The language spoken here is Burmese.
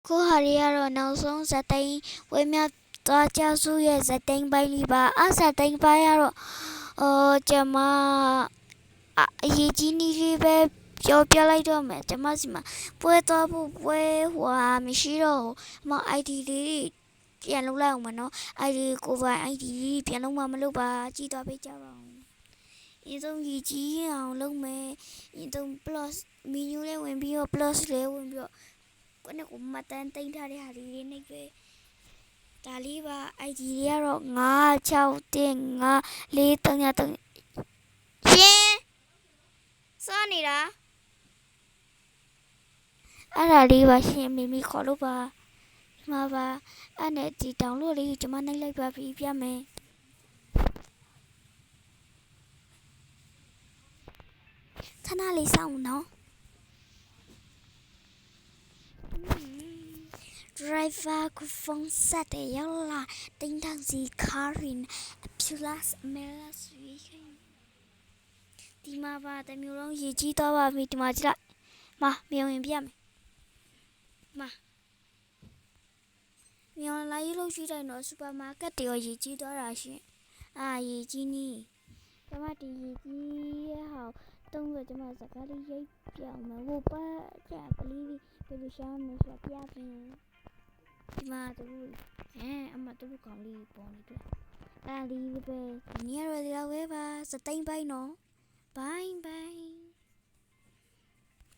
ကိုဟာရီကတော့နောက်ဆုံးဇက်သိန်းဝဲမြသွားကြစုရဲ့ဇက်သိန်းပိုင်းလေးပါဇက်သိန်းပိုင်းကတော့ကျမအရေးကြီးနည်းလေးပဲပြောပြလိုက်တော့မယ်ကျမစီမှာပွဲသွားဖို့ပွဲဟွာမရှိတော့ဘူးID လေးပြန်လုပ်လိုက်အောင်မနော် ID ကိုပိုင် ID လေးပြန်လုပ်မှမလုပ်ပါကြည့်သွားပေးကြပါဦးအရင်ဆုံးရေးကြီးအောင်လုပ်မယ်အရင်ဆုံး plus menu လေးဝင်ပြီးတော့ plus လေးဝင်ပြီးတော့ကိုနဲ့ကိုမှတ်တမ်းတင်ထားတဲ့ဟာလေးနဲ့ပဲဒါလေးပါ ID လေးကတော့96154333ရှင်စောနေတာအဲ့ဒါလေးပါရှင်မိမိခေါ်လို့ပါဒီမှာပါအဲ့နဲ့ဒီ download လေးကိုကျွန်မနှိပ်လိုက်ပါပြီပြမယ်ခဏလေးစောင့်နော်driver ကိုဖုန်းဆက်တယ်ရောက်လာတင်းထောင်စီ Karin plus Melas ဒီမှာပါတမျိုးလုံးရေးကြီးသွားပါပြီဒီမှာကြည့်လိုက်မြင်ဝင်ပြမယ်မြောင်လာရေးလို့ရှိတယ်နော်စူပါမားကတ်တွေရောရေးကြီးသွားတာရှင်ရေးကြီးနီးကျမဒီရေးကြီးရဲ့ဟာတုံးဆိုကျမစကားလေးရိတ်ပြောင်းမယ်ဟိုပါကြကလေးဘယ်လိုရှာမလဲဆိုပြပြဒီမှာတူအမတူကောင်းလေးပေါ်နေတယ်အဲ့ဒီပဲဒီနေ့ရတဲ့လောက်ပဲပါစသိမ့်ပိုင်းနော်ဘိုင်း